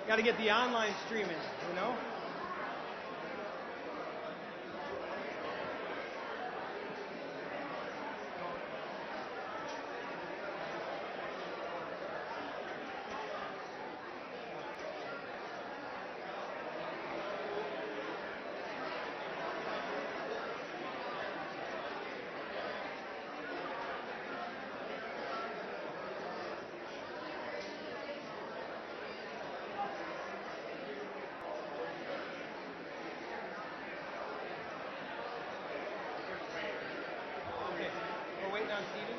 Got to get the online streaming, you know? We're waiting on Steven.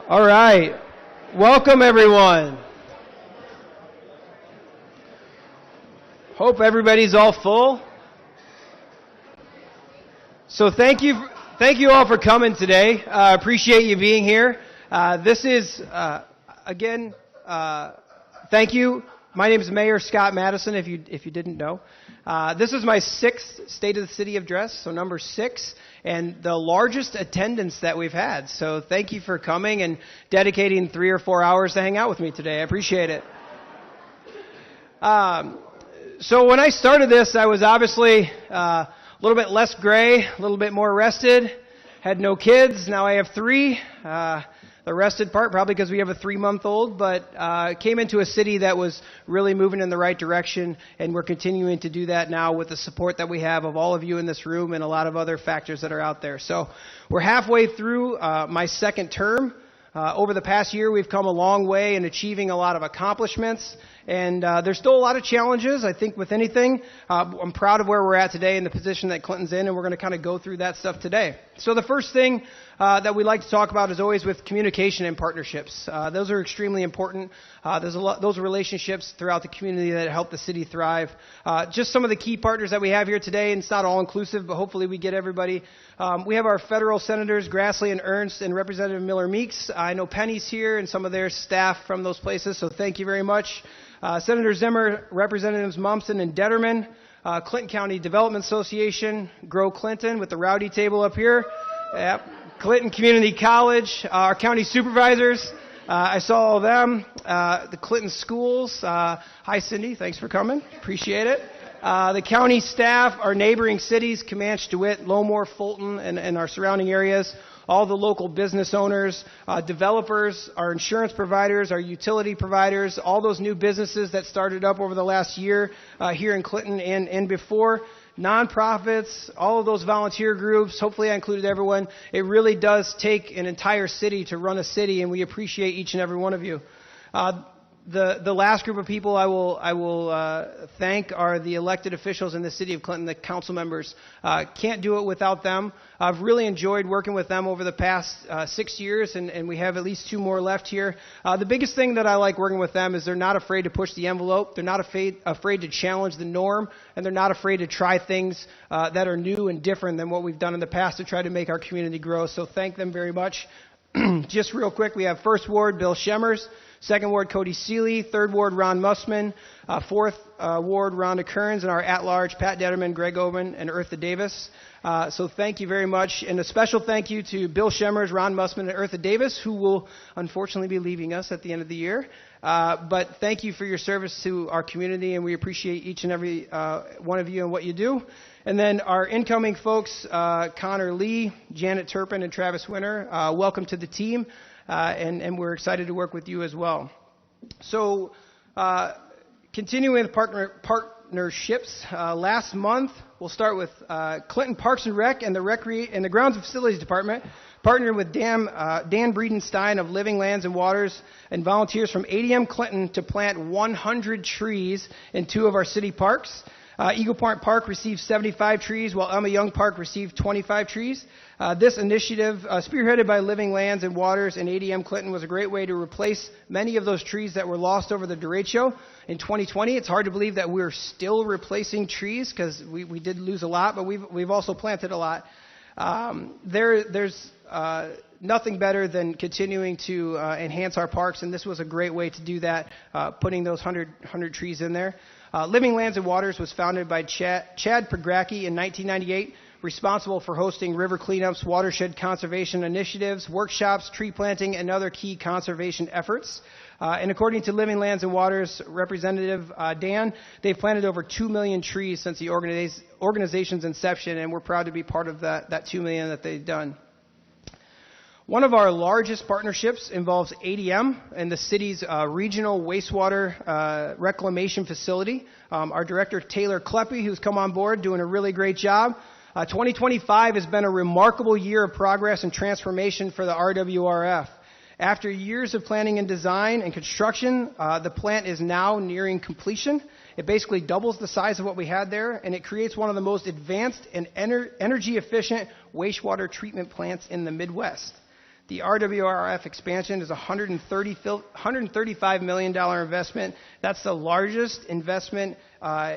All right. Welcome, everyone. Hope everybody's all full. So thank you all for coming today. Appreciate you being here. This is, again, thank you. My name is Mayor Scott Madison, if you didn't know. This is my 6th State of the City address, so number 6, and the largest attendance that we've had. So thank you for coming and dedicating 3 or 4 hours to hang out with me today. I appreciate it. So when I started this, I was obviously a little bit less gray, a little bit more rested, had no kids. Now I have 3. The rested part, probably because we have a 3-month-old, but came into a city that was really moving in the right direction, and we're continuing to do that now with the support that we have of all of you in this room and a lot of other factors that are out there. So we're halfway through my 2nd term. Over the past year, we've come a long way in achieving a lot of accomplishments, and there's still a lot of challenges. I think with anything, I'm proud of where we're at today and the position that Clinton's in, and we're going to kind of go through that stuff today. So the first thing that we like to talk about is always with communication and partnerships. Those are extremely important. There's those relationships throughout the community that help the city thrive. Just some of the key partners that we have here today, and it's not all inclusive, but hopefully we get everybody. We have our federal senators, Grassley and Ernst, and Representative Miller Meeks. I know Penny's here and some of their staff from those places, so thank you very much. Senator Zimmer, Representatives Mumpson and Detterman, Clinton County Development Association, Grow Clinton with the rowdy table up here. Yep. Clinton Community College, our county supervisors, I saw all of them. The Clinton schools, hi Cindy, thanks for coming, appreciate it. The county staff, our neighboring cities, Comanche, DeWitt, Lowmore, Fulton, and our surrounding areas. All the local business owners, developers, our insurance providers, our utility providers, all those new businesses that started up over the last year here in Clinton and before. Nonprofits, all of those volunteer groups, hopefully I included everyone. It really does take an entire city to run a city, and we appreciate each and every one of you. The last group of people I will thank are the elected officials in the city of Clinton, the council members. Can't do it without them. I've really enjoyed working with them over the past 6 years, and we have at least 2 more left here. The biggest thing that I like working with them is they're not afraid to push the envelope. They're not afraid to challenge the norm, and they're not afraid to try things that are new and different than what we've done in the past to try to make our community grow. So thank them very much. Just real quick, we have 1st Ward, Bill Shemmers. 2nd Ward, Cody Seeley. 3rd Ward, Ron Mussman. 4th Ward, Rhonda Kearns. And our at-large, Pat Detterman, Greg Oben, and Eartha Davis. So thank you very much. And a special thank you to Bill Shemmers, Ron Mussman, and Eartha Davis, who will unfortunately be leaving us at the end of the year. But thank you for your service to our community, and we appreciate each and every one of you and what you do. And then our incoming folks, Connor Lee, Janet Turpin, and Travis Winter, welcome to the team. and we're excited to work with you as well. So, continuing with partnerships, last month we'll start with Clinton Parks and Rec and the Grounds and Facilities Department partnered with Dan Breedenstein of Living Lands and Waters and volunteers from ADM Clinton to plant 100 trees in 2 of our city parks. Eagle Point Park received 75 trees, while Emma Young Park received 25 trees. This initiative, spearheaded by Living Lands and Waters and ADM Clinton, was a great way to replace many of those trees that were lost over the derecho in 2020. It's hard to believe that we're still replacing trees because we did lose a lot, but we've also planted a lot. There's nothing better than continuing to enhance our parks, and this was a great way to do that, putting those 100 trees in there. Living Lands and Waters was founded by Chad Pregracki in 1998, responsible for hosting river cleanups, watershed conservation initiatives, workshops, tree planting, and other key conservation efforts. And according to Living Lands and Waters representative Dan, they've planted over 2 million trees since the organization's inception, and we're proud to be part of that 2 million that they've done. One of our largest partnerships involves ADM and the city's regional wastewater reclamation facility. Our director, Taylor Kleppe, who's come on board, doing a really great job. 2025 has been a remarkable year of progress and transformation for the RWRF. After years of planning and design and construction, the plant is now nearing completion. It basically doubles the size of what we had there, and it creates one of the most advanced and energy-efficient wastewater treatment plants in the Midwest. The RWRF expansion is a $135 million investment. That's the largest investment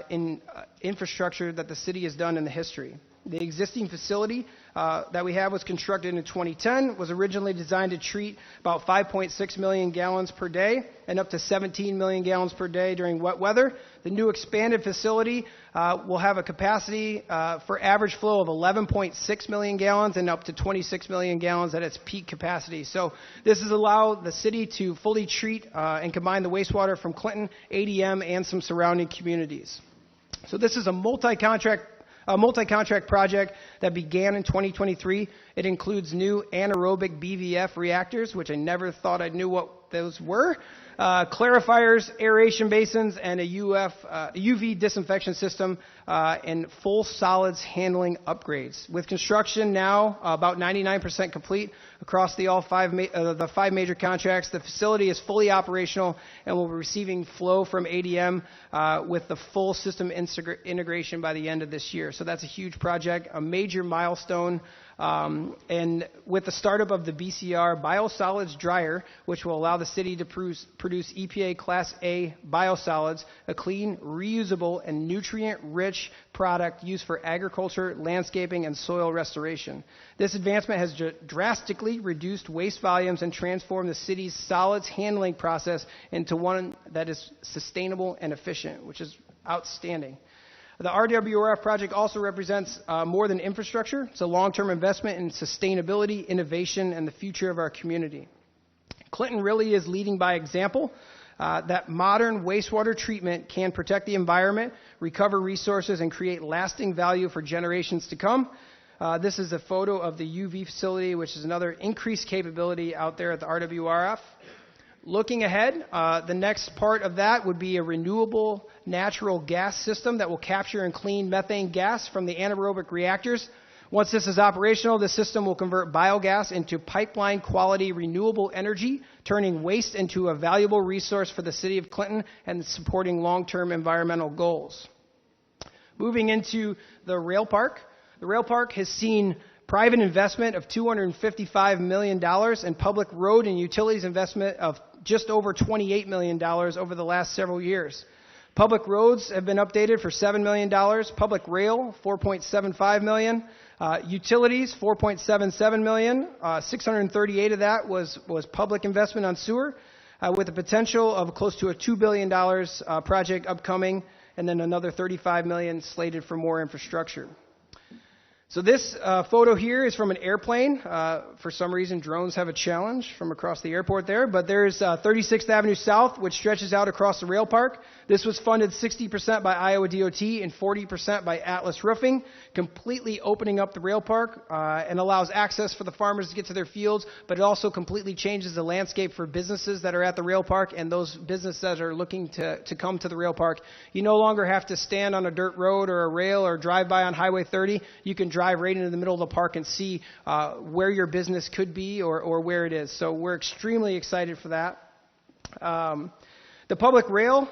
in infrastructure that the city has done in the history. The existing facility that we have was constructed in 2010, was originally designed to treat about 5.6 million gallons per day and up to 17 million gallons per day during wet weather. The new expanded facility will have a capacity for average flow of 11.6 million gallons and up to 26 million gallons at its peak capacity. So this has allowed the city to fully treat and combine the wastewater from Clinton, ADM, and some surrounding communities. So this is a multi-contract project that began in 2023. It includes new anaerobic BVF reactors, which I never thought I knew what those were, clarifiers, aeration basins, and a UV disinfection system, and full solids handling upgrades. With construction now about 99% complete across the 5 major contracts, the facility is fully operational and will be receiving flow from ADM with the full system integration by the end of this year. So that's a huge project, a major milestone. And with the startup of the BCR biosolids dryer, which will allow the city to produce EPA Class A biosolids, a clean, reusable, and nutrient-rich product used for agriculture, landscaping, and soil restoration. This advancement has drastically reduced waste volumes and transformed the city's solids handling process into one that is sustainable and efficient, which is outstanding. The RWRF project also represents more than infrastructure. It's a long-term investment in sustainability, innovation, and the future of our community. Clinton really is leading by example. That modern wastewater treatment can protect the environment, recover resources, and create lasting value for generations to come. This is a photo of the UV facility, which is another increased capability out there at the RWRF. Looking ahead, the next part of that would be a renewable natural gas system that will capture and clean methane gas from the anaerobic reactors. Once this is operational, the system will convert biogas into pipeline quality renewable energy, turning waste into a valuable resource for the city of Clinton and supporting long-term environmental goals. Moving into the rail park. The rail park has seen private investment of $255 million and public road and utilities investment of just over $28 million over the last several years. Public roads have been updated for $7 million, public rail, $4.75 million, utilities, $4.77 million, 638 of that was public investment on sewer, with the potential of close to a $2 billion project upcoming, and then another $35 million slated for more infrastructure. So this photo here is from an airplane. For some reason, drones have a challenge from across the airport there. But there's 36th Avenue South, which stretches out across the rail park. This was funded 60% by Iowa DOT and 40% by Atlas Roofing, completely opening up the rail park and allows access for the farmers to get to their fields. But it also completely changes the landscape for businesses that are at the rail park and those businesses that are looking to come to the rail park. You no longer have to stand on a dirt road or a rail or drive by on Highway 30. You can drive right into the middle of the park and see where your business could be or where it is. So we're extremely excited for that. The public rail,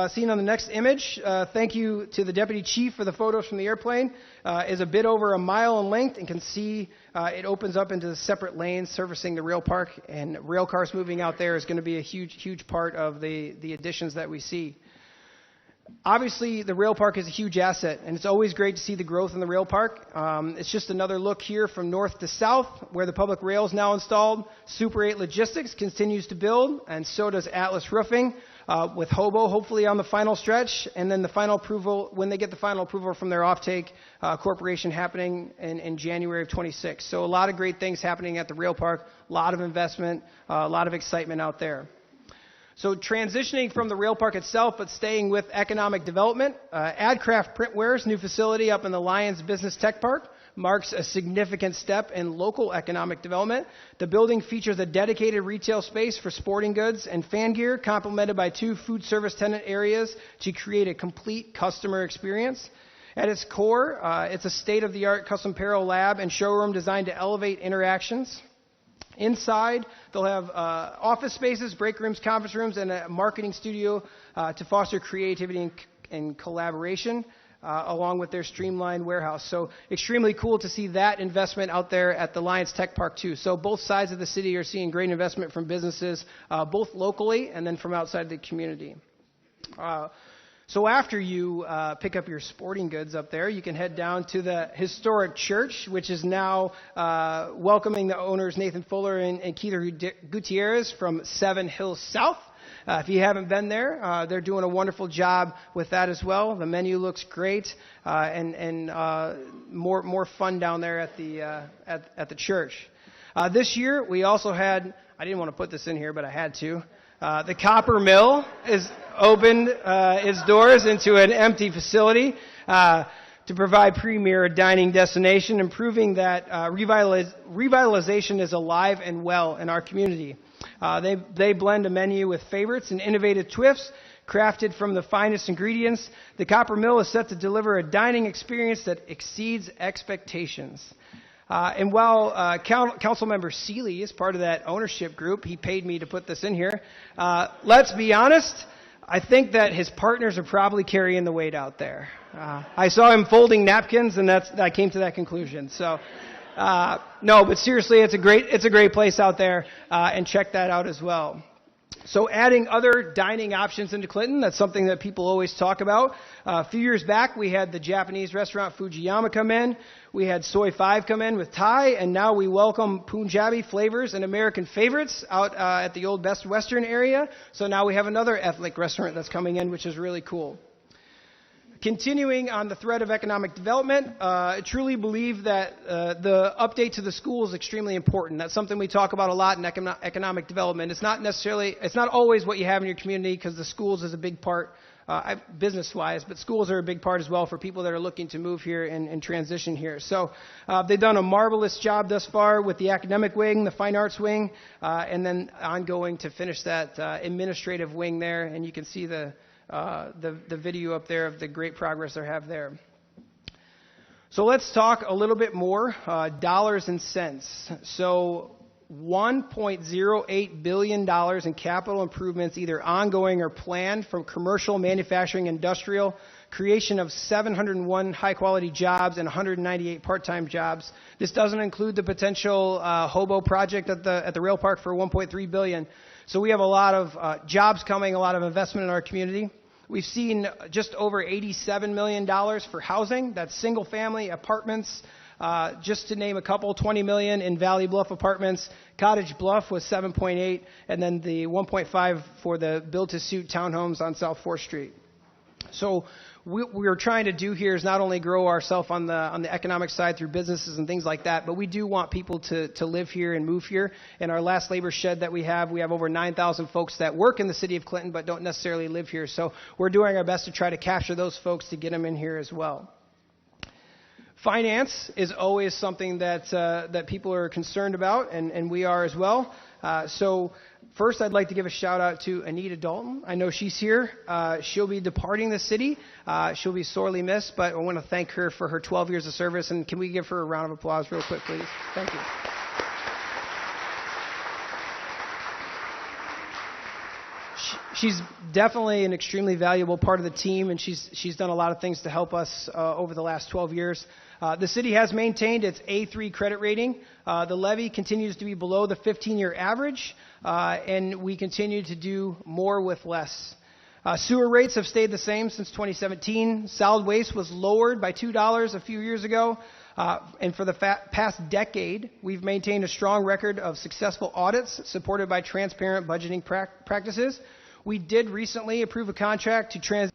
seen on the next image, thank you to the Deputy Chief for the photos from the airplane, is a bit over a mile in length and can see it opens up into separate lanes servicing the rail park, and rail cars moving out there is going to be a huge part of the additions that we see. Obviously, the rail park is a huge asset, and it's always great to see the growth in the rail park. It's just another look here from north to south, where the public rail is now installed. Super 8 Logistics continues to build, and so does Atlas Roofing, with Hobo hopefully on the final stretch, and then the final approval, when they get the final approval from their offtake corporation happening in January of 26. So a lot of great things happening at the rail park, a lot of investment, a lot of excitement out there. So transitioning from the rail park itself, but staying with economic development, Adcraft Printware's new facility up in the Lions Business Tech Park marks a significant step in local economic development. The building features a dedicated retail space for sporting goods and fan gear, complemented by 2 food service tenant areas to create a complete customer experience. At its core, it's a state-of-the-art custom apparel lab and showroom designed to elevate interactions. Inside, they'll have office spaces, break rooms, conference rooms, and a marketing studio to foster creativity and collaboration, along with their streamlined warehouse. So extremely cool to see that investment out there at the Lions Tech Park, too. So both sides of the city are seeing great investment from businesses, both locally and then from outside the community. So after you pick up your sporting goods up there, you can head down to the historic church, which is now welcoming the owners Nathan Fuller and Keith Gutierrez from Seven Hills South. If you haven't been there, they're doing a wonderful job with that as well. The menu looks great, and more fun down there at the church. This year we also had, I didn't want to put this in here, but I had to. The Copper Mill is opened its doors into an empty facility to provide premier dining destination, and proving that revitalization is alive and well in our community. They blend a menu with favorites and innovative twists crafted from the finest ingredients. The Copper Mill is set to deliver a dining experience that exceeds expectations. And while Councilmember Seeley is part of that ownership group, he paid me to put this in here. Let's be honest, I think that his partners are probably carrying the weight out there. I saw him folding napkins, and I came to that conclusion. So, no, but seriously, it's a great place out there, and check that out as well. So adding other dining options into Clinton, that's something that people always talk about. A few years back, we had the Japanese restaurant Fujiyama come in. We had Soy 5 come in with Thai, and now we welcome Punjabi flavors and American favorites out at the old Best Western area. So now we have another ethnic restaurant that's coming in, which is really cool. Continuing on the thread of economic development, I truly believe that the update to the school is extremely important. That's something we talk about a lot in economic development. It's not always what you have in your community, because the schools is a big part, business-wise, but schools are a big part as well for people that are looking to move here and transition here. So they've done a marvelous job thus far with the academic wing, the fine arts wing, and then ongoing to finish that administrative wing there, and you can see the video up there of the great progress they have there. So let's talk a little bit more dollars and cents. So $1.08 billion in capital improvements, either ongoing or planned, from commercial, manufacturing, industrial, creation of 701 high-quality jobs and 198 part-time jobs. This doesn't include the potential Hobo project at the rail park for $1.3 billion. So we have a lot of jobs coming, a lot of investment in our community. We've seen just over $87 million for housing. That's single-family apartments. Just to name a couple, $20 million in Valley Bluff Apartments. Cottage Bluff was $7.8, and then the $1.5 for the build-to-suit townhomes on South 4th Street. So we're trying to do here is not only grow ourselves on the economic side through businesses and things like that, but we do want people to live here and move here. In our last labor shed that we have over 9,000 folks that work in the city of Clinton but don't necessarily live here. So we're doing our best to try to capture those folks to get them in here as well. Finance is always something that people are concerned about, and we are as well. So first, I'd like to give a shout out to Anita Dalton. I know she's here. She'll be departing the city. She'll be sorely missed, but I want to thank her for her 12 years of service. And can we give her a round of applause real quick, please? Thank you. She's definitely an extremely valuable part of the team, and she's done a lot of things to help us over the last 12 years. The city has maintained its A3 credit rating. The levy continues to be below the 15-year average, and we continue to do more with less. Sewer rates have stayed the same since 2017. Solid waste was lowered by $2 a few years ago. And for the past decade, we've maintained a strong record of successful audits supported by transparent budgeting practices. We did recently approve a contract to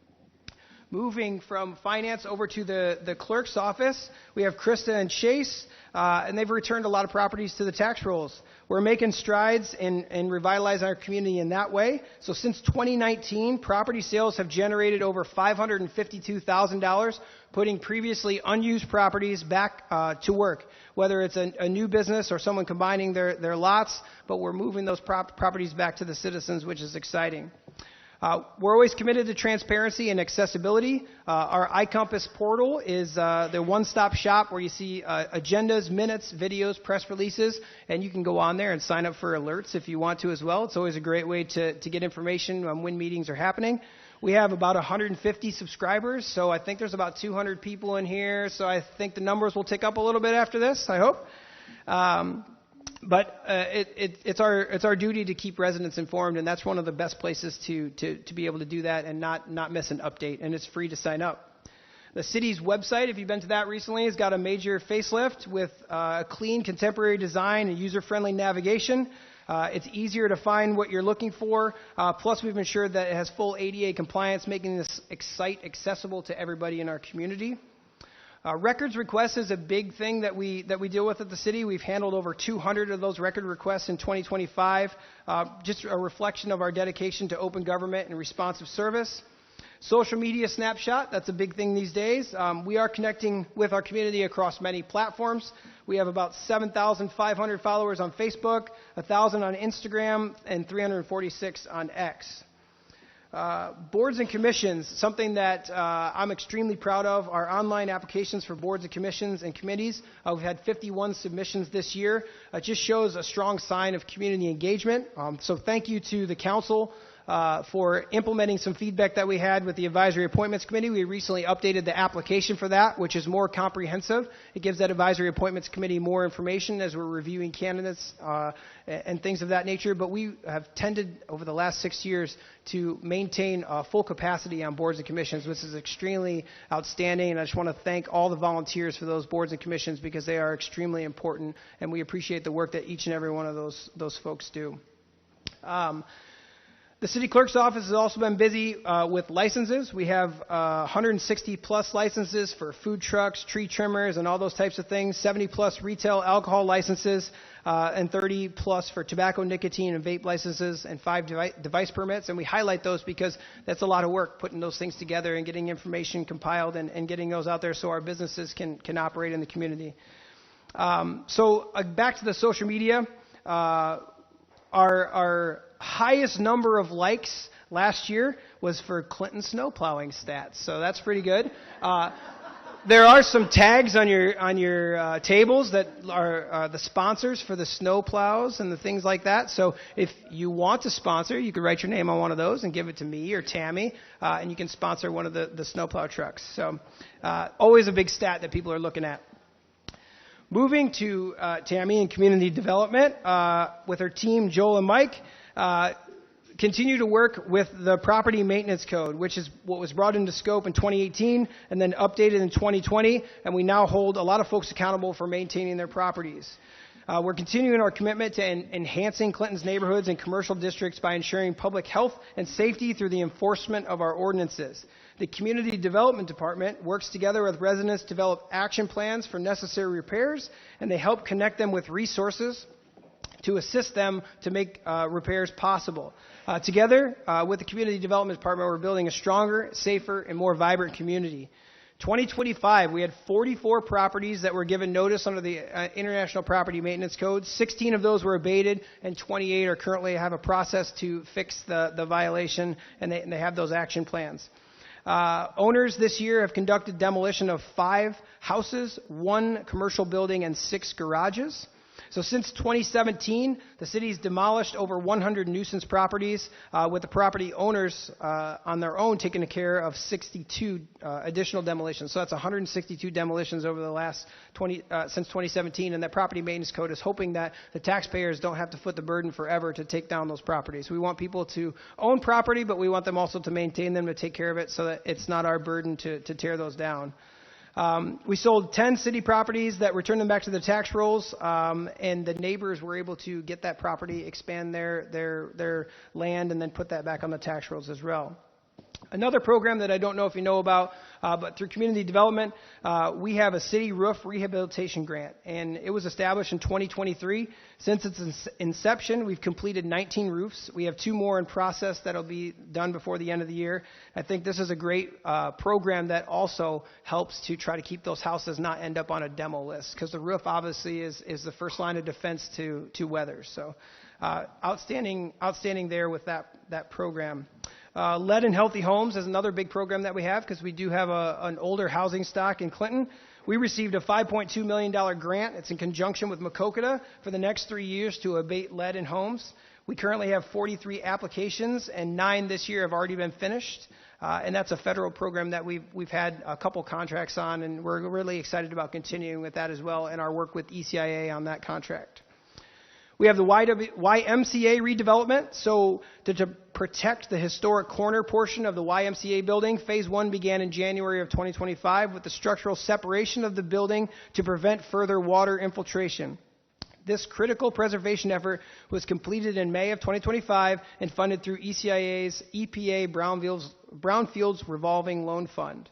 moving from finance over to the clerk's office. We have Krista and Chase, and they've returned a lot of properties to the tax rolls. We're making strides in revitalizing our community in that way. So since 2019, property sales have generated over $552,000, putting previously unused properties back to work, whether it's a new business or someone combining their lots, but we're moving those properties back to the citizens, which is exciting. We're always committed to transparency and accessibility. Our iCompass portal is the one-stop shop where you see agendas, minutes, videos, press releases, and you can go on there and sign up for alerts if you want to as well. It's always a great way to get information on when meetings are happening. We have about 150 subscribers, so I think there's about 200 people in here, so I think the numbers will tick up a little bit after this, I hope. But it's our duty to keep residents informed, and that's one of the best places to be able to do that and not miss an update, and it's free to sign up. The city's website, if you've been to that recently, has got a major facelift with a clean, contemporary design and user-friendly navigation. It's easier to find what you're looking for. Plus, we've ensured that it has full ADA compliance, making this site accessible to everybody in our community. Records requests is a big thing that we deal with at the city. We've handled over 200 of those record requests in 2025. Just a reflection of our dedication to open government and responsive service. Social media snapshot, that's a big thing these days. We are connecting with our community across many platforms. We have about 7,500 followers on Facebook, 1,000 on Instagram, and 346 on X. Boards and commissions, something that I'm extremely proud of. Our online applications for boards and commissions and committees, we've had 51 submissions this year. It just shows a strong sign of community engagement. So thank you to the council for implementing some feedback that we had with the Advisory Appointments Committee. We recently updated the application for that, which is more comprehensive. It gives that Advisory Appointments Committee more information as we're reviewing candidates and things of that nature. But we have tended over the last 6 years to maintain full capacity on boards and commissions, which is extremely outstanding. And I just want to thank all the volunteers for those boards and commissions because they are extremely important, and we appreciate the work that each and every one of those folks do. The city clerk's office has also been busy with licenses. We have 160 plus licenses for food trucks, tree trimmers, and all those types of things, 70 plus retail alcohol licenses, and 30 plus for tobacco, nicotine, and vape licenses, and 5 device permits. And we highlight those because that's a lot of work, putting those things together and getting information compiled and getting those out there so our businesses can operate in the community. So back to the social media. Our highest number of likes last year was for Clinton snow plowing stats, so that's pretty good. There are some tags on your tables that are the sponsors for the snow plows and the things like that. So if you want to sponsor, you can write your name on one of those and give it to me or Tammy, and you can sponsor one of the snow plow trucks. So always a big stat that people are looking at. Moving to Tammy and community development with her team, Joel and Mike, continue to work with the property maintenance code, which is what was brought into scope in 2018 and then updated in 2020, and we now hold a lot of folks accountable for maintaining their properties. We're continuing our commitment to enhancing Clinton's neighborhoods and commercial districts by ensuring public health and safety through the enforcement of our ordinances. The Community Development Department works together with residents to develop action plans for necessary repairs, and they help connect them with resources to assist them to make repairs possible. Together with the Community Development Department, we're building a stronger, safer, and more vibrant community. 2025, we had 44 properties that were given notice under the International Property Maintenance Code. 16 of those were abated, and 28 are currently have a process to fix the violation, and they have those action plans. Owners this year have conducted demolition of 5 houses, 1 commercial building, and 6 garages. So since 2017, the city's demolished over 100 nuisance properties, with the property owners on their own taking care of 62 additional demolitions. So that's 162 demolitions over the last since 2017, and that Property Maintenance Code is hoping that the taxpayers don't have to foot the burden forever to take down those properties. We want people to own property, but we want them also to maintain them, to take care of it, so that it's not our burden to tear those down. We sold 10 city properties that returned them back to the tax rolls, and the neighbors were able to get that property, expand their land, and then put that back on the tax rolls as well. Another program that I don't know if you know about, but through community development, we have a city roof rehabilitation grant, and it was established in 2023. Since its inception, we've completed 19 roofs. We have 2 more in process that'll be done before the end of the year. I think this is a great program that also helps to try to keep those houses not end up on a demo list, because the roof obviously is the first line of defense to weather. So outstanding there with that program. Lead in Healthy Homes is another big program that we have, because we do have an older housing stock in Clinton. We received a $5.2 million grant. It's in conjunction with Maquoketa for the next 3 years to abate lead in homes. We currently have 43 applications, and 9 this year have already been finished. And that's a federal program that we've had a couple contracts on, and we're really excited about continuing with that as well, and our work with ECIA on that contract. We have the YMCA redevelopment. So to protect the historic corner portion of the YMCA building, Phase 1 began in January of 2025 with the structural separation of the building to prevent further water infiltration. This critical preservation effort was completed in May of 2025 and funded through ECIA's EPA Brownfields Revolving Loan Fund.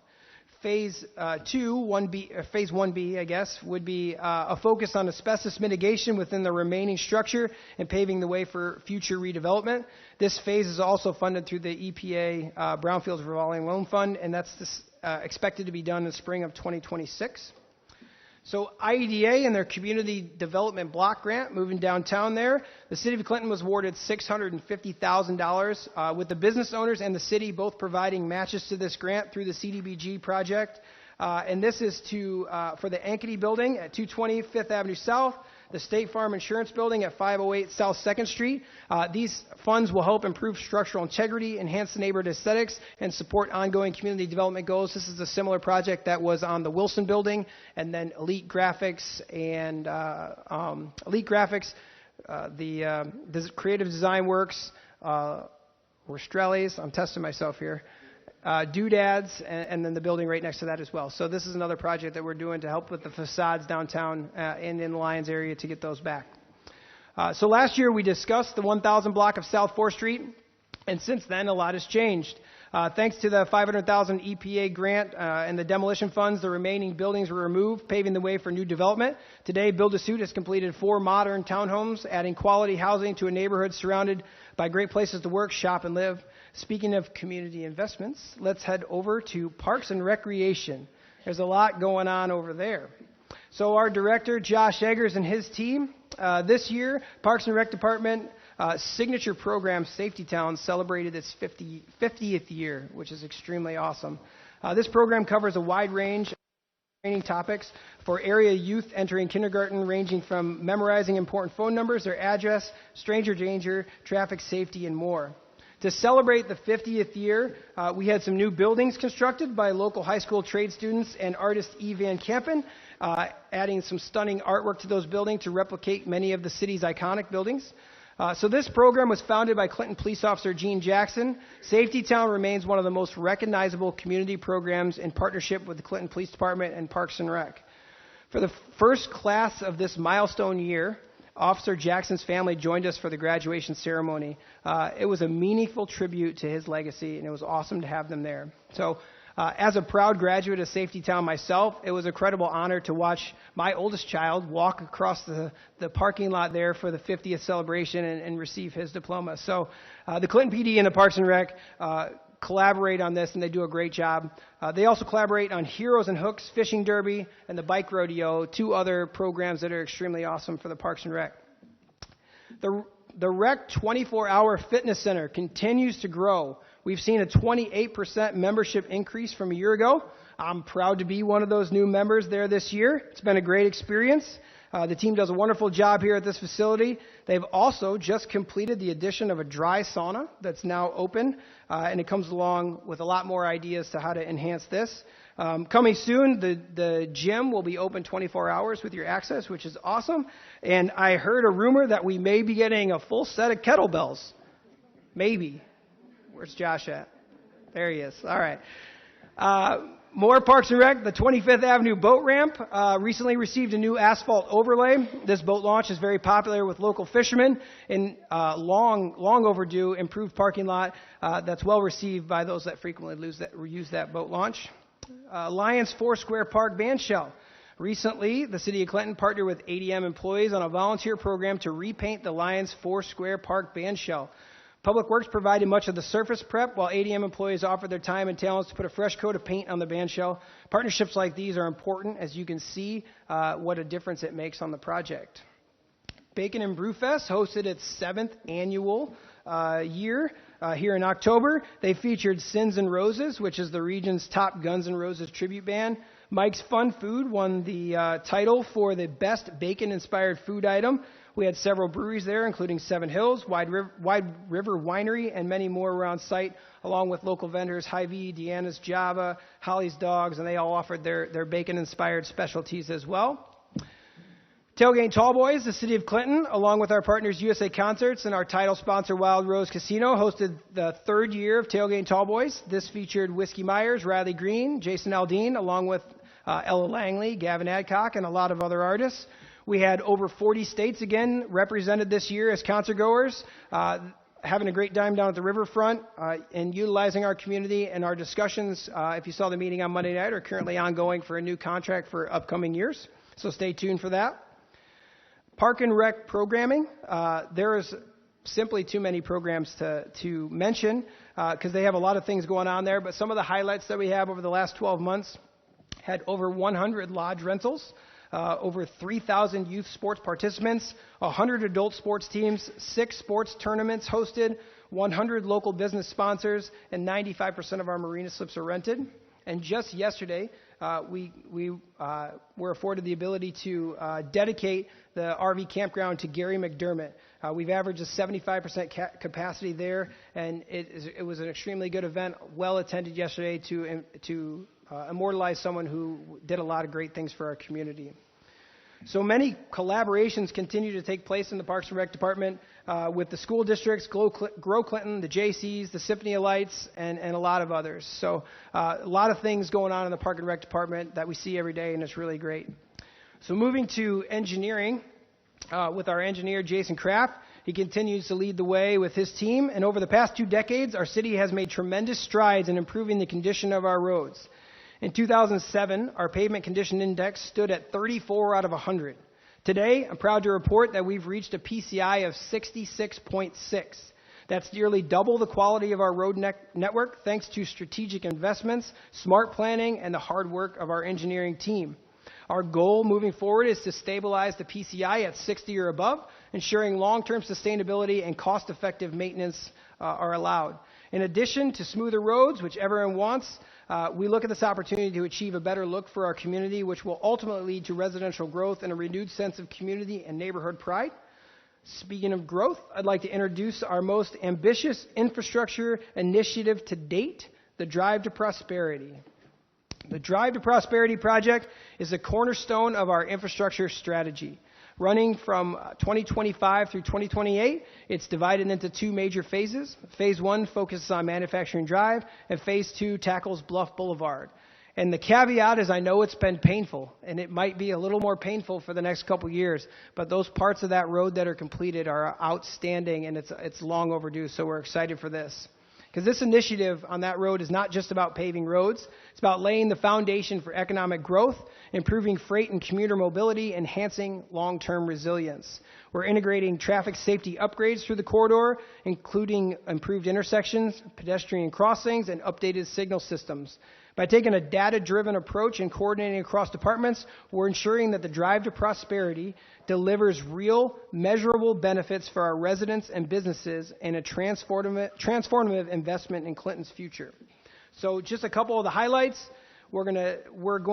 Phase 1B, I guess, would be a focus on asbestos mitigation within the remaining structure and paving the way for future redevelopment. This phase is also funded through the EPA Brownfields Revolving Loan Fund, and that's expected to be done in the spring of 2026. So IEDA and their Community Development Block Grant, moving downtown there, the City of Clinton was awarded $650,000 with the business owners and the city both providing matches to this grant through the CDBG project. And this is for the Ankeny Building at 220 Fifth Avenue South, the State Farm Insurance Building at 508 South 2nd Street. These funds will help improve structural integrity, enhance the neighborhood aesthetics, and support ongoing community development goals. This is a similar project that was on the Wilson Building, and then Elite Graphics, the Creative Design Works, Restrelli's, I'm testing myself here, Doodads, and then the building right next to that as well. So this is another project that we're doing to help with the facades downtown and in the Lyons area to get those back. So last year we discussed the 1,000 block of South 4th Street, and since then a lot has changed. Thanks to the $500,000 EPA grant and the demolition funds, the remaining buildings were removed, paving the way for new development. Today, Build-A-Suit has completed 4 modern townhomes, adding quality housing to a neighborhood surrounded by great places to work, shop, and live. Speaking of community investments, let's head over to Parks and Recreation. There's a lot going on over there. So our director, Josh Eggers, and his team, this year, Parks and Rec Department signature program, Safety Town, celebrated its 50th year, which is extremely awesome. This program covers a wide range of training topics for area youth entering kindergarten, ranging from memorizing important phone numbers, their address, stranger danger, traffic safety, and more. To celebrate the 50th year, we had some new buildings constructed by local high school trade students and artist E. Van Kampen, adding some stunning artwork to those buildings to replicate many of the city's iconic buildings. So this program was founded by Clinton police officer Gene Jackson. Safety Town remains one of the most recognizable community programs in partnership with the Clinton Police Department and Parks and Rec. For the first class of this milestone year, Officer Jackson's family joined us for the graduation ceremony. It was a meaningful tribute to his legacy, and it was awesome to have them there. So As a proud graduate of Safety Town myself, it was a credible honor to watch my oldest child walk across the parking lot there for the 50th celebration and receive his diploma. So the Clinton PD and the Parks and Rec collaborate on this, and they do a great job. They also collaborate on Heroes and Hooks, Fishing Derby, and the Bike Rodeo, two other programs that are extremely awesome for the Parks and Rec. The Rec 24-hour fitness center continues to grow. We've seen a 28% membership increase from a year ago. I'm proud to be one of those new members there this year. It's been a great experience. The team does a wonderful job here at this facility. They've also just completed the addition of a dry sauna that's now open, and it comes along with a lot more ideas to how to enhance this. Coming soon, the gym will be open 24 hours with your access, which is awesome. And I heard a rumor that we may be getting a full set of kettlebells. Maybe. Where's Josh at? There he is. All right. More Parks and Rec. The 25th Avenue boat ramp recently received a new asphalt overlay. This boat launch is very popular with local fishermen, and long overdue improved parking lot that's well received by those that frequently use that boat launch. Lions Foursquare Park band shell. Recently, the City of Clinton partnered with ADM employees on a volunteer program to repaint the Lions Foursquare Park band shell. Public Works provided much of the surface prep, while ADM employees offered their time and talents to put a fresh coat of paint on the band shell. Partnerships like these are important, as you can see what a difference it makes on the project. Bacon and Brewfest hosted its 7th annual year here in October. They featured Sins and Roses, which is the region's top Guns N' Roses tribute band. Mike's Fun Food won the title for the best bacon-inspired food item. We had several breweries there, including Seven Hills, Wide River Winery, and many more around site, along with local vendors Hy-Vee, Deanna's Java, Holly's Dogs, and they all offered their bacon-inspired specialties as well. Tailgate Tall Boys, the City of Clinton, along with our partners USA Concerts and our title sponsor Wild Rose Casino, hosted the 3rd year of Tailgate Tall Boys. This featured Whiskey Myers, Riley Green, Jason Aldean, along with Ella Langley, Gavin Adcock, and a lot of other artists. We had over 40 states again represented this year as concert goers, having a great time down at the riverfront and utilizing our community. And our discussions, if you saw the meeting on Monday night, are currently ongoing for a new contract for upcoming years. So stay tuned for that. Park and Rec programming. There is simply too many programs to mention because they have a lot of things going on there. But some of the highlights that we have over the last 12 months had over 100 lodge rentals. Over 3,000 youth sports participants, 100 adult sports teams, 6 sports tournaments hosted, 100 local business sponsors, and 95% of our marina slips are rented. And just yesterday, we were afforded the ability to dedicate the RV campground to Gary McDermott. We've averaged a 75% capacity there, and it was an extremely good event, well attended yesterday to immortalize someone who did a lot of great things for our community. So many collaborations continue to take place in the Parks and Rec Department with the school districts, Grow Clinton, the JCs, the Symphony of Lights, and a lot of others. So a lot of things going on in the Park and Rec Department that we see every day, and it's really great. So moving to engineering with our engineer, Jason Kraft. He continues to lead the way with his team, and over the past 2 decades, our city has made tremendous strides in improving the condition of our roads. In 2007, our pavement condition index stood at 34 out of 100. Today, I'm proud to report that we've reached a PCI of 66.6. That's nearly double the quality of our road network thanks to strategic investments, smart planning, and the hard work of our engineering team. Our goal moving forward is to stabilize the PCI at 60 or above, ensuring long-term sustainability and cost-effective maintenance are allowed. In addition to smoother roads, which everyone wants, we look at this opportunity to achieve a better look for our community, which will ultimately lead to residential growth and a renewed sense of community and neighborhood pride. Speaking of growth, I'd like to introduce our most ambitious infrastructure initiative to date, the Drive to Prosperity. The Drive to Prosperity project is a cornerstone of our infrastructure strategy. Running from 2025 through 2028, it's divided into 2 major phases. Phase 1 focuses on Manufacturing Drive, and Phase 2 tackles Bluff Boulevard. And the caveat is I know it's been painful, and it might be a little more painful for the next couple years, but those parts of that road that are completed are outstanding, and it's long overdue, so we're excited for this. Because this initiative on that road is not just about paving roads. It's about laying the foundation for economic growth, improving freight and commuter mobility, enhancing long-term resilience. We're integrating traffic safety upgrades through the corridor, including improved intersections, pedestrian crossings, and updated signal systems. By taking a data-driven approach and coordinating across departments, we're ensuring that the Drive to Prosperity delivers real, measurable benefits for our residents and businesses and a transformative investment in Clinton's future. So just a couple of the highlights. We're going to work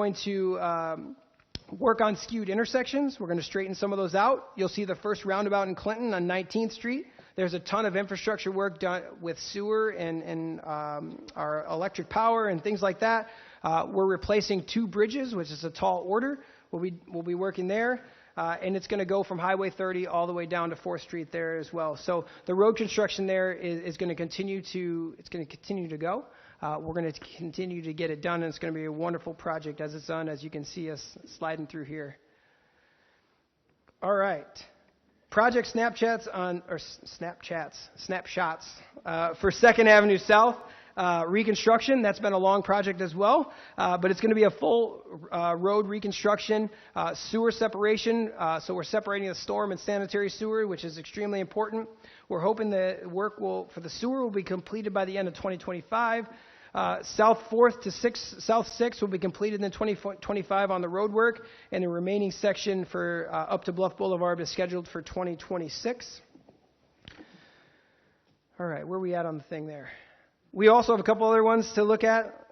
on skewed intersections. We're going to straighten some of those out. You'll see the first roundabout in Clinton on 19th Street. There's a ton of infrastructure work done with sewer and our electric power and things like that. We're replacing 2 bridges, which is a tall order. We'll be working there. And it's going to go from Highway 30 all the way down to 4th Street there as well. So the road construction there is going to continue to go. We're going to continue to get it done, and it's going to be a wonderful project as it's done, as you can see us sliding through here. All right. Project snapshots for 2nd Avenue South reconstruction. That's been a long project as well, but it's going to be a full road reconstruction, sewer separation. So we're separating the storm and sanitary sewer, which is extremely important. We're hoping the work for the sewer will be completed by the end of 2025. South 4th to South 6th will be completed in 2025 on the road work, and the remaining section for up to Bluff Boulevard is scheduled for 2026. All right, where are we at on the thing there? We also have a couple other ones to look at.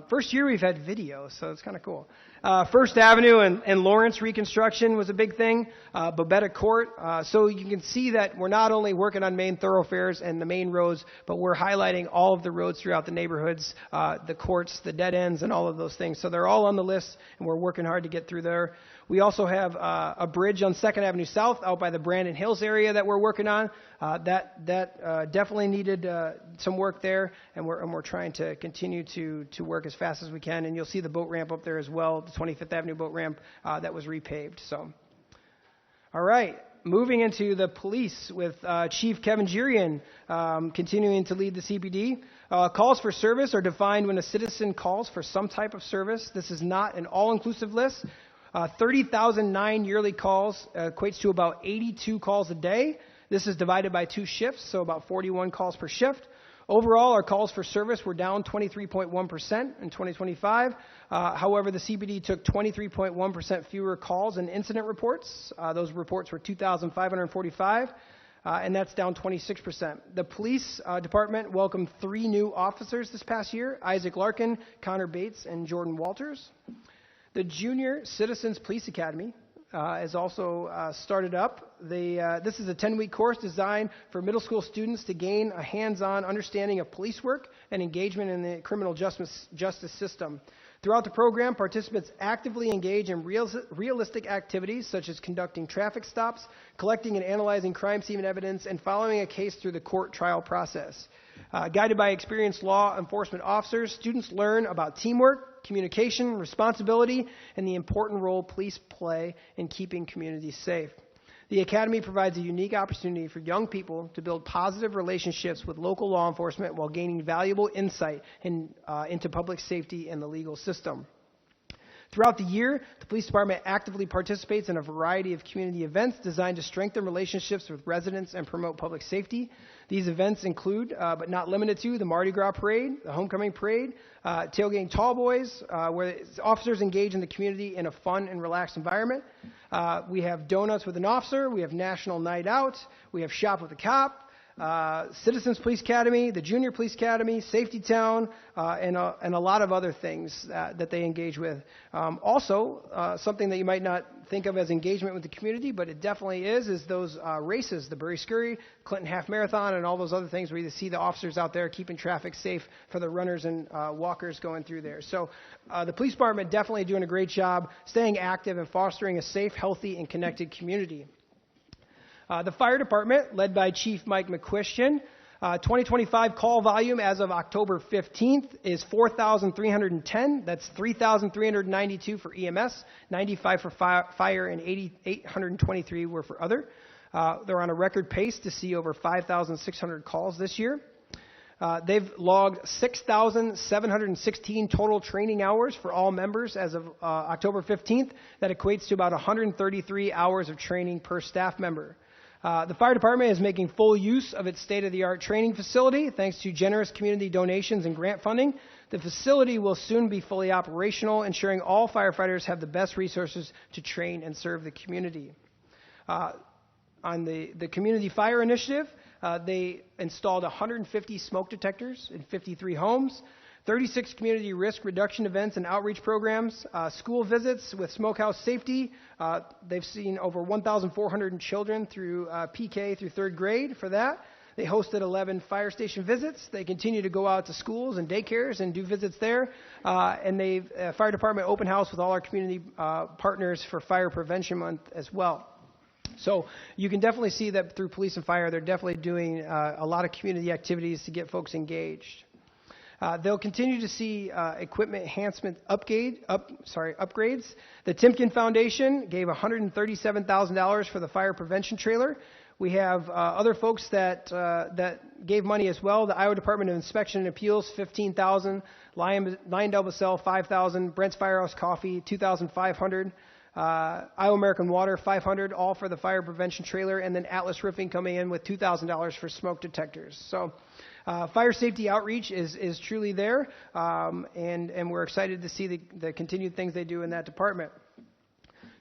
First year we've had video, so it's kind of cool. 1st Avenue and Lawrence reconstruction was a big thing. Babetta Court. So you can see that we're not only working on main thoroughfares and the main roads, but we're highlighting all of the roads throughout the neighborhoods, the courts, the dead ends, and all of those things. So they're all on the list, and we're working hard to get through there. We also have a bridge on 2nd Avenue South out by the Brandon Hills area that we're working on. That definitely needed some work there, and we're trying to continue to work as fast as we can. And you'll see the boat ramp up there as well, the 25th Avenue boat ramp that was repaved. So, all right. Moving into the police with Chief Kevin Gerian continuing to lead the CPD. Calls for service are defined when a citizen calls for some type of service. This is not an all-inclusive list. 30,009 yearly calls equates to about 82 calls a day. This is divided by 2 shifts, so about 41 calls per shift. Overall, our calls for service were down 23.1% in 2025. However, the CPD took 23.1% fewer calls and incident reports. Those reports were 2,545, and that's down 26%. The police department welcomed 3 new officers this past year: Isaac Larkin, Connor Bates, and Jordan Walters. The Junior Citizens Police Academy is also started up. This is a 10-week course designed for middle school students to gain a hands-on understanding of police work and engagement in the criminal justice system. Throughout the program, participants actively engage in realistic activities such as conducting traffic stops, collecting and analyzing crime scene evidence, and following a case through the court trial process. Guided by experienced law enforcement officers, students learn about teamwork, communication, responsibility, and the important role police play in keeping communities safe. The Academy provides a unique opportunity for young people to build positive relationships with local law enforcement while gaining valuable insight into public safety and the legal system. Throughout the year, the police department actively participates in a variety of community events designed to strengthen relationships with residents and promote public safety. These events include, but not limited to, the Mardi Gras Parade, the Homecoming Parade, Tailgating Tall Boys, where officers engage in the community in a fun and relaxed environment. We have Donuts with an Officer, we have National Night Out, we have Shop with a Cop, Citizens Police Academy, the Junior Police Academy, Safety Town, and a lot of other things that they engage with. Also, something that you might not think of as engagement with the community, but it definitely is those races, the Bury Scurry, Clinton Half Marathon, and all those other things where you see the officers out there keeping traffic safe for the runners and walkers going through there. So the police department definitely doing a great job staying active and fostering a safe, healthy, and connected community. The fire department, led by Chief Mike McQuistion, 2025 call volume as of October 15th is 4,310. That's 3,392 for EMS, 95 for fire, and 823 were for other. They're on a record pace to see over 5,600 calls this year. They've logged 6,716 total training hours for all members as of October 15th. That equates to about 133 hours of training per staff member. The fire department is making full use of its state-of-the-art training facility thanks to generous community donations and grant funding. The facility will soon be fully operational, ensuring all firefighters have the best resources to train and serve the community. On the Community Fire Initiative, they installed 150 smoke detectors in 53 homes, 36 community risk reduction events and outreach programs, school visits with smokehouse safety. They've seen over 1,400 children through PK through third grade for that. They hosted 11 fire station visits. They continue to go out to schools and daycares and do visits there. And they've fire department open house with all our community partners for Fire Prevention Month as well. So you can definitely see that through police and fire, they're definitely doing a lot of community activities to get folks engaged. They'll continue to see equipment enhancement upgrades. The Timken Foundation gave $137,000 for the fire prevention trailer. We have other folks that gave money as well. The Iowa Department of Inspection and Appeals, $15,000. LyondellBasell, $5,000. Brent's Firehouse Coffee, $2,500. Iowa American Water, $500, all for the fire prevention trailer, and then Atlas Roofing coming in with $2,000 for smoke detectors. So fire safety outreach is truly there, and we're excited to see the continued things they do in that department.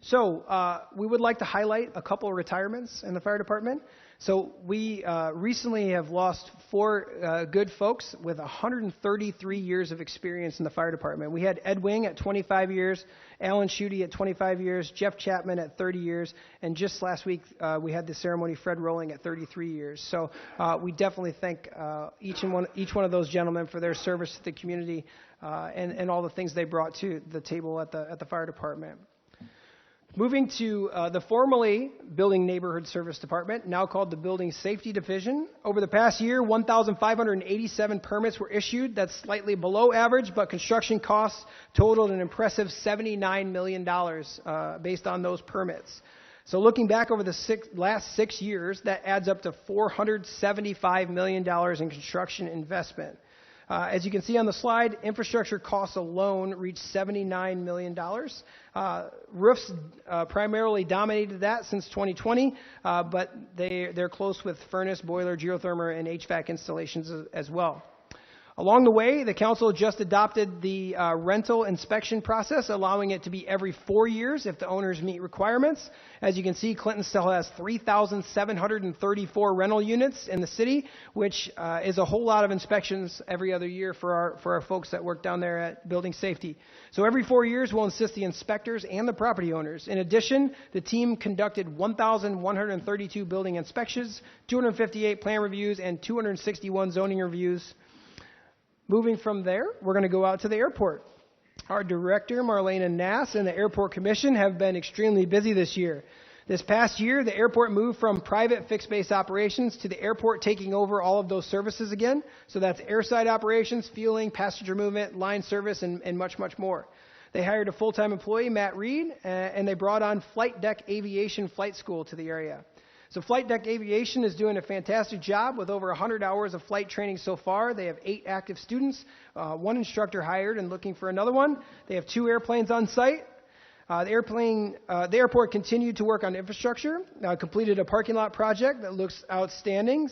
So we would like to highlight a couple of retirements in the fire department. So we recently have lost 4 good folks with 133 years of experience in the fire department. We had Ed Wing at 25 years, Alan Schutte at 25 years, Jeff Chapman at 30 years, and just last week we had the ceremony Fred Rolling at 33 years. So we definitely thank each one of those gentlemen for their service to the community and all the things they brought to the table at the fire department. Moving to the formerly Building Neighborhood Service Department, now called the Building Safety Division. Over the past year, 1,587 permits were issued. That's slightly below average, but construction costs totaled an impressive $79 million based on those permits. So looking back over the last 6 years, that adds up to $475 million in construction investment. As you can see on the slide, infrastructure costs alone reached $79 million. Roofs primarily dominated that since 2020, but they're close with furnace, boiler, geothermal, and HVAC installations as well. Along the way, the council just adopted the rental inspection process, allowing it to be every 4 years if the owners meet requirements. As you can see, Clinton still has 3,734 rental units in the city, which is a whole lot of inspections every other year for our folks that work down there at Building Safety. So every 4 years, we'll assist the inspectors and the property owners. In addition, the team conducted 1,132 building inspections, 258 plan reviews, and 261 zoning reviews. Moving from there, we're going to go out to the airport. Our director, Marlena Nass, and the Airport Commission have been extremely busy this year. This past year, the airport moved from private fixed-base operations to the airport taking over all of those services again. So that's airside operations, fueling, passenger movement, line service, and much, much more. They hired a full-time employee, Matt Reed, and they brought on Flight Deck Aviation Flight School to the area. So Flight Deck Aviation is doing a fantastic job with over 100 hours of flight training so far. They have 8 active students, 1 instructor hired and looking for another one. They have 2 airplanes on site. The airport continued to work on infrastructure, completed a parking lot project that looks outstanding,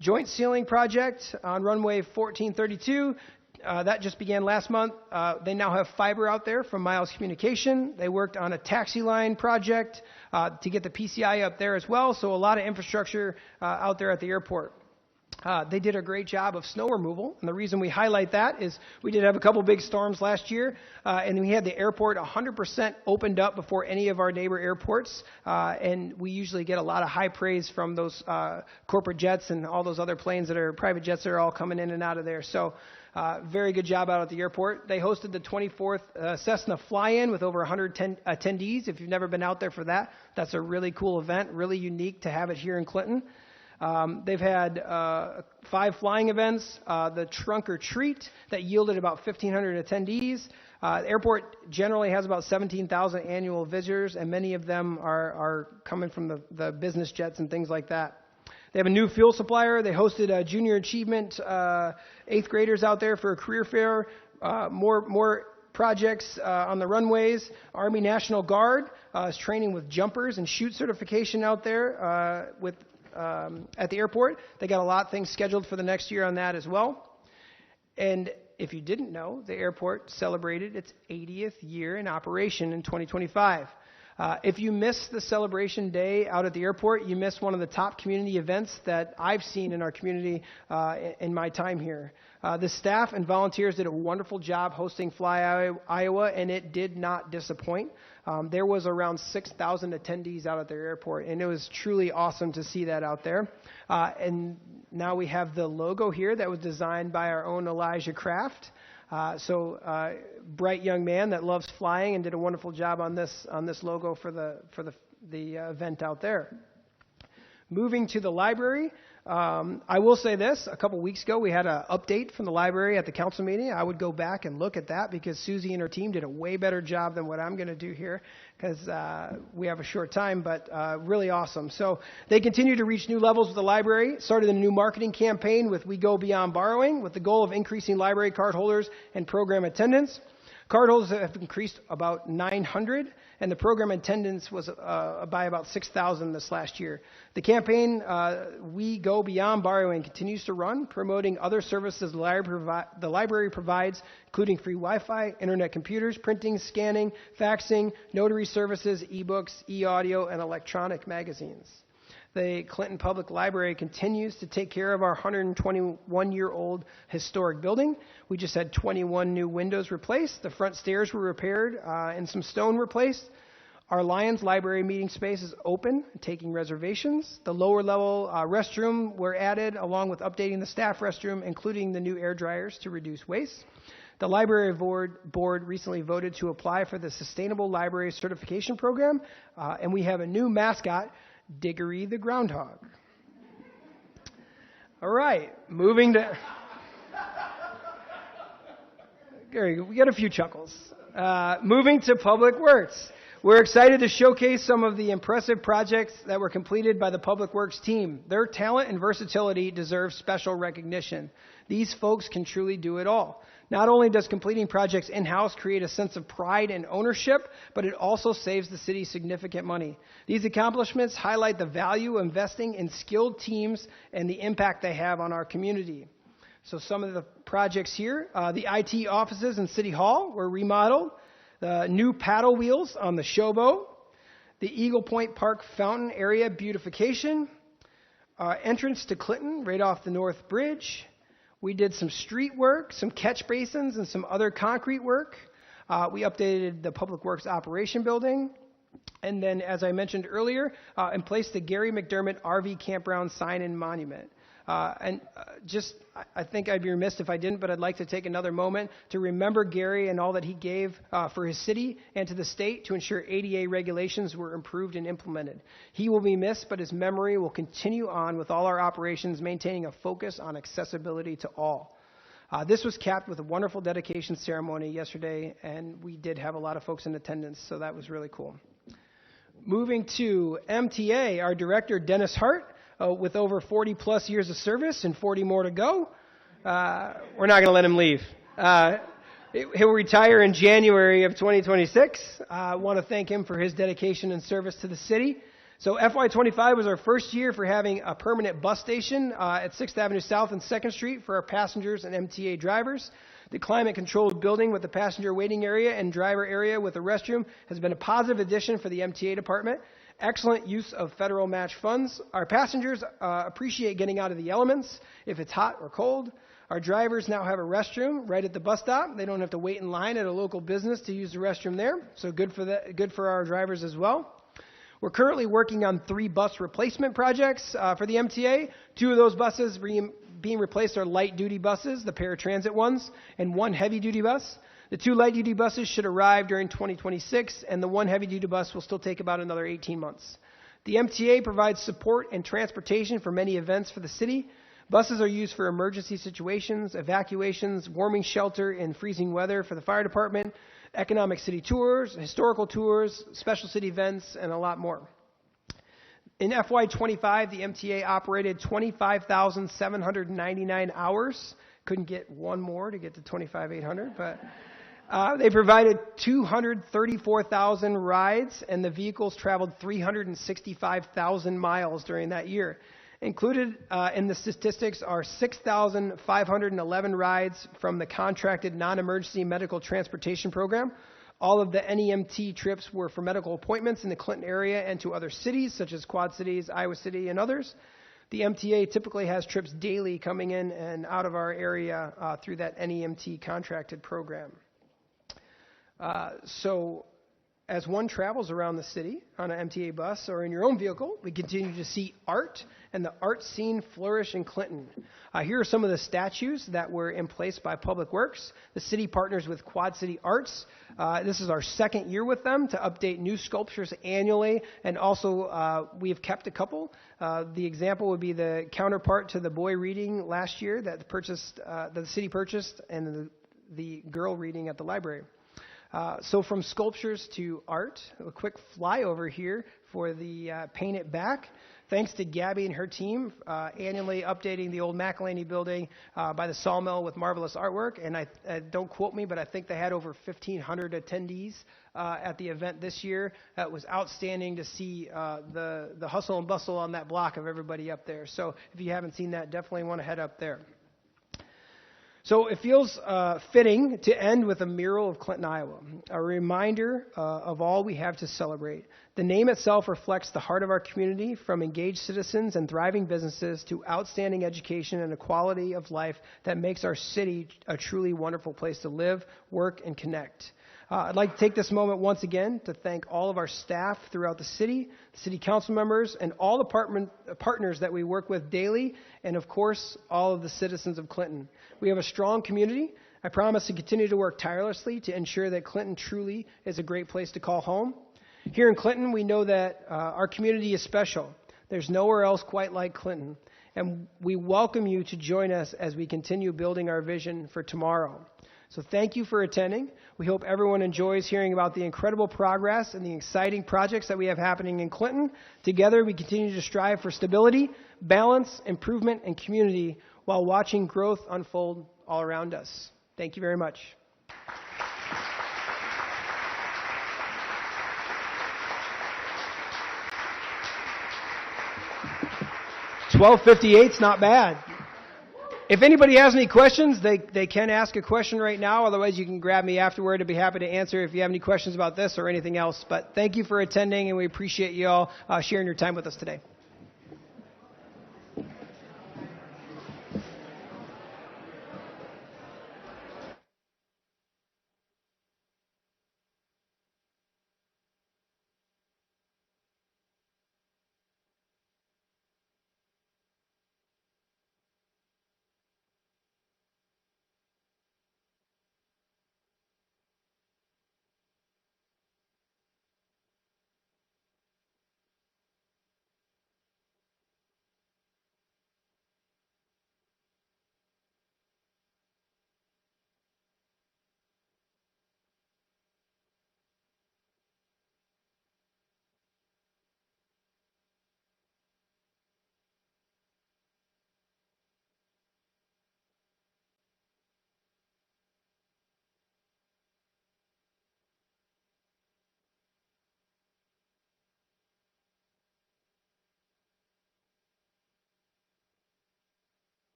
joint ceiling project on runway 1432. That just began last month. They now have fiber out there from Miles Communication. They worked on a taxi line project to get the PCI up there as well. So a lot of infrastructure out there at the airport. They did a great job of snow removal. And the reason we highlight that is we did have a couple big storms last year. And we had the airport 100% opened up before any of our neighbor airports. And we usually get a lot of high praise from those corporate jets and all those other planes that are private jets that are all coming in and out of there. So very good job out at the airport. They hosted the 24th Cessna Fly-In with over 110 attendees. If you've never been out there for that, that's a really cool event, really unique to have it here in Clinton. They've had 5 flying events, the Trunk or Treat that yielded about 1,500 attendees. The airport generally has about 17,000 annual visitors, and many of them are coming from the business jets and things like that. They have a new fuel supplier. They hosted a junior achievement 8th graders out there for a career fair. More projects on the runways. Army National Guard is training with jumpers and chute certification out there at the airport. They got a lot of things scheduled for the next year on that as well. And if you didn't know, the airport celebrated its 80th year in operation in 2025. If you miss the celebration day out at the airport, you miss one of the top community events that I've seen in our community in my time here. The staff and volunteers did a wonderful job hosting Fly Iowa, and it did not disappoint. There was around 6,000 attendees out at their airport, and it was truly awesome to see that out there. And now we have the logo here that was designed by our own Elijah Kraft. Bright young man that loves flying and did a wonderful job on this logo for the event out there. Moving to the library, I will say this: a couple weeks ago we had an update from the library at the council meeting. I would go back and look at that because Susie and her team did a way better job than what I'm going to do here because we have a short time, but really awesome. So they continue to reach new levels with the library, started a new marketing campaign with We Go Beyond Borrowing with the goal of increasing library card holders and program attendance. Cardholders have increased about 900, and the program attendance was by about 6,000 this last year. The campaign, We Go Beyond Borrowing, continues to run, promoting other services the library provides, including free Wi-Fi, internet computers, printing, scanning, faxing, notary services, ebooks, e-audio, and electronic magazines. The Clinton Public Library continues to take care of our 121-year-old historic building. We just had 21 new windows replaced. The front stairs were repaired and some stone replaced. Our Lions Library meeting space is open, taking reservations. The lower level restroom were added along with updating the staff restroom, including the new air dryers to reduce waste. The library board recently voted to apply for the Sustainable Library Certification Program, and we have a new mascot, Diggory the Groundhog. All right, moving to... Gary, we got a few chuckles. Moving to Public Works. We're excited to showcase some of the impressive projects that were completed by the Public Works team. Their talent and versatility deserve special recognition. These folks can truly do it all. Not only does completing projects in-house create a sense of pride and ownership, but it also saves the city significant money. These accomplishments highlight the value of investing in skilled teams and the impact they have on our community. So some of the projects here, the IT offices in City Hall were remodeled, the new paddle wheels on the Showboat, the Eagle Point Park fountain area beautification, entrance to Clinton right off the North Bridge. We did some street work, some catch basins, and some other concrete work. We updated the Public Works Operation Building. And then, as I mentioned earlier, and placed the Gary McDermott RV Campground sign and monument. I think I'd be remiss if I didn't, but I'd like to take another moment to remember Gary and all that he gave for his city and to the state to ensure ADA regulations were improved and implemented. He will be missed, but his memory will continue on with all our operations, maintaining a focus on accessibility to all. This was capped with a wonderful dedication ceremony yesterday, and we did have a lot of folks in attendance, so that was really cool. Moving to MTA, our director, Dennis Hart, with over 40 plus years of service and 40 more to go. We're not going to let him leave. He'll retire in January of 2026. I want to thank him for his dedication and service to the city. So FY25 was our first year for having a permanent bus station at 6th Avenue South and 2nd Street for our passengers and MTA drivers. The climate-controlled building with the passenger waiting area and driver area with a restroom has been a positive addition for the MTA department. Excellent use of federal match funds. Our passengers appreciate getting out of the elements if it's hot or cold. Our drivers now have a restroom right at the bus stop. They don't have to wait in line at a local business to use the restroom there. So good for our drivers as well. We're currently working on 3 bus replacement projects for the MTA. 2 of those buses being replaced are light-duty buses, the paratransit ones, and 1 heavy-duty bus. The 2 light-duty buses should arrive during 2026, and the 1 heavy-duty bus will still take about another 18 months. The MTA provides support and transportation for many events for the city. Buses are used for emergency situations, evacuations, warming shelter in freezing weather for the fire department, economic city tours, historical tours, special city events, and a lot more. In FY25, the MTA operated 25,799 hours. Couldn't get one more to get to 25,800, but they provided 234,000 rides, and the vehicles traveled 365,000 miles during that year. Included in the statistics are 6,511 rides from the contracted non-emergency medical transportation program. All of the NEMT trips were for medical appointments in the Clinton area and to other cities, such as Quad Cities, Iowa City, and others. The MTA typically has trips daily coming in and out of our area through that NEMT contracted program. So as one travels around the city on an MTA bus or in your own vehicle, we continue to see art and the art scene flourish in Clinton. Here are some of the statues that were in place by Public Works. The city partners with Quad City Arts. This is our second year with them to update new sculptures annually, and also we have kept a couple. The example would be the counterpart to the boy reading last year that the city purchased, and the girl reading at the library. So from sculptures to art, a quick flyover here for the Paint It Back. Thanks to Gabby and her team, annually updating the old McElhaney building by the Sawmill with marvelous artwork. And don't quote me, but I think they had over 1,500 attendees at the event this year. It was outstanding to see the hustle and bustle on that block of everybody up there. So if you haven't seen that, definitely want to head up there. So it feels fitting to end with a mural of Clinton, Iowa, a reminder of all we have to celebrate. The name itself reflects the heart of our community, from engaged citizens and thriving businesses to outstanding education and a quality of life that makes our city a truly wonderful place to live, work, and connect. I'd like to take this moment once again to thank all of our staff throughout the city council members, and all the partners that we work with daily, and of course, all of the citizens of Clinton. We have a strong community. I promise to continue to work tirelessly to ensure that Clinton truly is a great place to call home. Here in Clinton, we know that our community is special. There's nowhere else quite like Clinton, and we welcome you to join us as we continue building our vision for tomorrow. So thank you for attending. We hope everyone enjoys hearing about the incredible progress and the exciting projects that we have happening in Clinton. Together, we continue to strive for stability, balance, improvement, and community while watching growth unfold all around us. Thank you very much. $12.58's not bad. If anybody has any questions, they can ask a question right now. Otherwise, you can grab me afterward. I'd be happy to answer if you have any questions about this or anything else. But thank you for attending, and we appreciate you all sharing your time with us today.